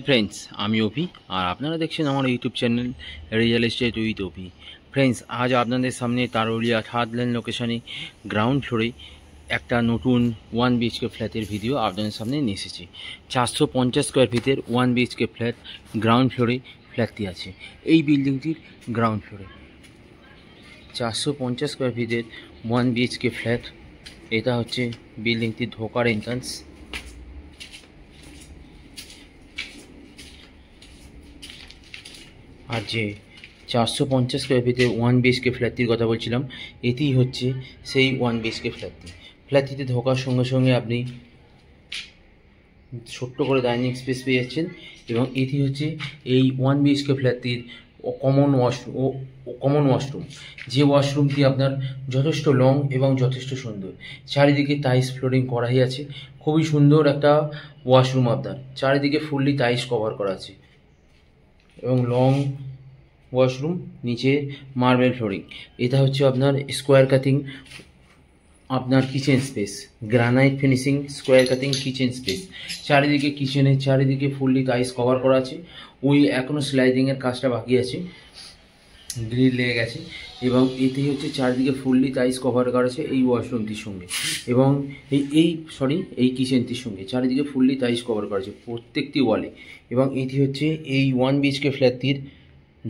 Friends, আমি অপি আর আপনারা দেখছেন আমার YouTube channel real estate with Opi. Friends, আজ আপনাদের সামনে তারুলিয়া থার্ড লেন লোকেশনে গ্রাউন্ড ফ্লোরে একটা নতুন 1 BHK ফ্ল্যাটের ভিডিও আপনাদের সামনে নিয়ে এসেছি। 450 স্কোয়ার ফিটের 1 BHK ফ্ল্যাট গ্রাউন্ড ফ্লোরে ফ্ল্যাটটি আছে। এই বিল্ডিংটির গ্রাউন্ড ফ্লোরে 450 স্কোয়ার ফিটের 1 BHK ফ্ল্যাট। এটা হচ্ছে বিল্ডিংটির ঢোকার এন্ট্রান্স। আর যে 450 স্কোয়ার ফিটের 1 BHK ফ্ল্যাটটির কথা বলছিলাম, এটি হচ্ছে সেই 1 BHK ফ্ল্যাটটিতে ঢোকার সঙ্গে সঙ্গে আপনি ছোট্ট করে ডাইনিং স্পেস পেয়ে যাচ্ছেন এবং এটি হচ্ছে এই 1 BHK ফ্ল্যাটটির কমন ওয়াশরুম। যে ওয়াশরুমটি আপনার যথেষ্ট লং এবং যথেষ্ট সুন্দর। চারিদিকে টাইলস ফ্লোরিং করাই আছে। খুবই সুন্দর একটা ওয়াশরুম, আপনার চারিদিকে ফুললি টাইলস কভার করা আছে এবং লং ওয়াশরুম, নিচে মার্বেল ফ্লোরিং। এটা হচ্ছে আপনার স্কোয়ার কাটিং আপনার kitchen space, granite finishing square cutting kitchen space. চারিদিকে কিচেনের চারিদিকে ফুললি টাইলস কভার করা আছে। ওই এখনও স্লাইডিংয়ের কাজটা বাকি আছে, গ্রিল লেগে গেছে এবং এটি হচ্ছে চারিদিকে ফুললি টাইলস কভার করা আছে এই ওয়াশরুমটির সঙ্গে এবং এই কিচেনটির সঙ্গে চারিদিকে ফুললি টাইলস কভার করা আছে প্রত্যেকটি ওয়ালে। এবং এটি হচ্ছে এই 1 BHK ফ্ল্যাটটির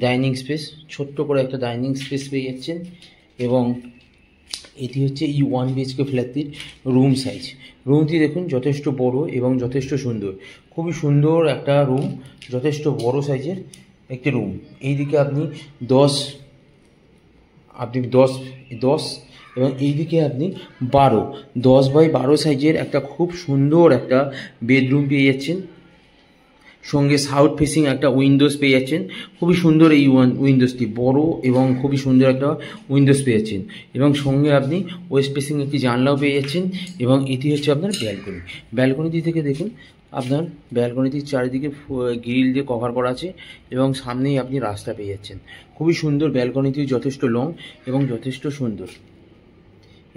ডাইনিং স্পেস। ছোট্ট করে একটা ডাইনিং স্পেস পেয়ে যাচ্ছেন এবং এটি হচ্ছে এই 1 BHK ফ্ল্যাটটির রুম সাইজ। রুমটি দেখুন যথেষ্ট বড় এবং যথেষ্ট সুন্দর। খুবই সুন্দর একটা রুম, যথেষ্ট বড় সাইজের একটি রুম। এইদিকে আপনি 10 এবং এইদিকে আপনি 10 বাই 12 সাইজের একটা খুব সুন্দর একটা বেডরুম পেয়ে যাচ্ছেন। সঙ্গে সাউথ ফেসিং একটা উইন্ডোজ পেয়ে যাচ্ছেন। খুবই সুন্দর এই উইন্ডোজটি, বড় এবং খুবই সুন্দর একটা উইন্ডোজ পেয়ে যাচ্ছেন এবং সঙ্গে আপনি ওয়েস্ট ফেসিং একটি জানলাও পেয়ে যাচ্ছেন এবং এটি হচ্ছে আপনার ব্যালকনি। ব্যালকনিটি থেকে দেখুন, আপনার ব্যালকনিটির চারিদিকে গ্রিল দিয়ে কভার করা আছে এবং সামনেই আপনি রাস্তা পেয়ে যাচ্ছেন। খুবই সুন্দর, ব্যালকনিটি যথেষ্ট লং এবং যথেষ্ট সুন্দর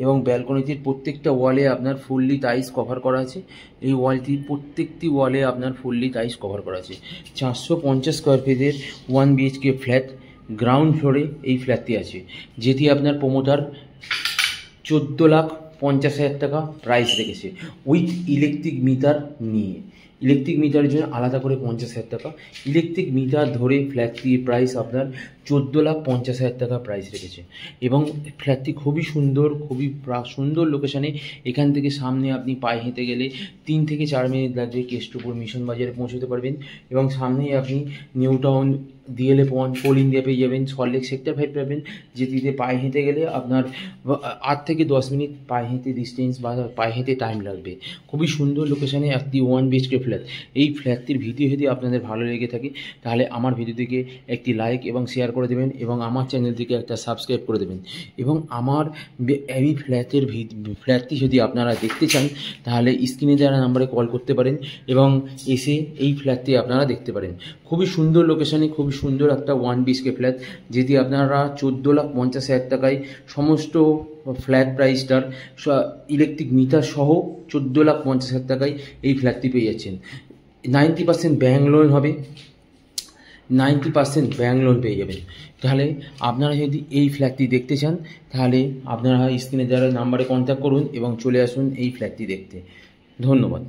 এবং ব্যালকনিটির প্রত্যেকটা ওয়ালে আপনার ফুললি টাইলস কভার করা আছে। এই ওয়ালটির প্রত্যেকটি ওয়ালে আপনার ফুললি টাইলস কভার করা আছে। 450 স্কোয়ার ফিটের 1 BHK ফ্ল্যাট গ্রাউন্ড ফ্লোরে এই ফ্ল্যাটটি আছে, যেটি আপনার প্রমোটার 14,50,000 টাকা প্রাইস রেখেছে উইথ ইলেকট্রিক মিটার নিয়ে। ইলেকট্রিক মিটারের জন্য আলাদা করে 50,000 টাকা। ইলেকট্রিক মিটার ধরে ফ্ল্যাটটির প্রাইস আপনার 14,50,000 টাকা প্রাইস রেখেছে এবং ফ্ল্যাটটি খুবই সুন্দর, খুবই সুন্দর লোকেশানে। এখান থেকে সামনে আপনি পায়ে হেঁটে গেলে 3 থেকে 4 মিনিট লাগবে কেষ্টপুর মিশন বাজারে পৌঁছতে পারবেন এবং সামনেই আপনি নিউ টাউন DLA পয়েন্ট কোল ইন্ডিয়া পেয়ে যাবেন। সল্টলেক সেক্টর 5 পাবেন, যেটিতে পায়ে হেঁটে গেলে আপনার 8 থেকে 10 মিনিট পায়ে হেঁটে ডিস্টেন্স বা পায়ে হেঁটে টাইম লাগবে। খুবই সুন্দর লোকেশানে একটি 1 BHK ফ্ল্যাট। এই ফ্ল্যাটটির ভিডিও যদি আপনাদের ভালো লেগে থাকে তাহলে আমার ভিডিওটিকে একটি লাইক এবং শেয়ার করে দেবেন এবং আমার চ্যানেলটিকে একটা সাবস্ক্রাইব করে দেবেন এবং আমার এই ফ্ল্যাটটি যদি আপনারা দেখতে চান তাহলে স্ক্রিনে দেওয়া নাম্বারে কল করতে পারেন এবং এসে এই ফ্ল্যাটটি আপনারা দেখতে পারেন। খুবই সুন্দর লোকেশানে খুবই সুন্দর একটা 1 BHK ফ্ল্যাট, যেটি আপনারা 14,50,000 টাকায় সমস্ত ফ্ল্যাট প্রাইসটার ইলেকট্রিক মিটার সহ 14,50,000 টাকায় এই ফ্ল্যাটটি পেয়ে যাচ্ছেন। 90% ব্যাঙ্ক লোন হবে, 90% ব্যাঙ্ক লোন পেয়ে যাবেন। তাহলে আপনারা যদি এই ফ্ল্যাটটি দেখতে চান তাহলে আপনারা স্ক্রিনে দেওয়া নাম্বারে কন্ট্যাক্ট করুন এবং চলে আসুন এই ফ্ল্যাটটি দেখতে। ধন্যবাদ।